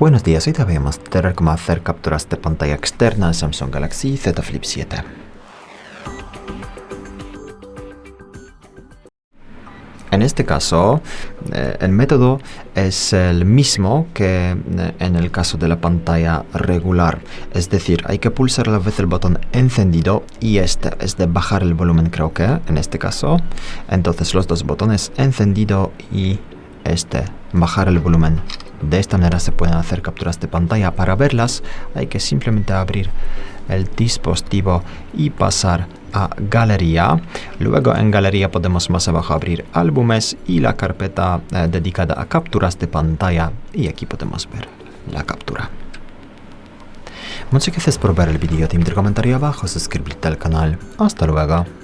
Buenos días, hoy te voy a mostrar cómo hacer capturas de pantalla externa en Samsung Galaxy Z Flip 7. En este caso, el método es el mismo que en el caso de la pantalla regular. Es decir, hay que pulsar a la vez el botón encendido y este es de bajar el volumen, creo que en este caso. Entonces los dos botones encendido y este, bajar el volumen. De esta manera se pueden hacer capturas de pantalla. Para verlas hay que simplemente abrir el dispositivo y pasar a galería. Luego en galería podemos más abajo abrir álbumes y la carpeta dedicada a capturas de pantalla. Y aquí podemos ver la captura. Muchas gracias por ver el vídeo. Te invito a comentario abajo, suscribirte al canal. Hasta luego.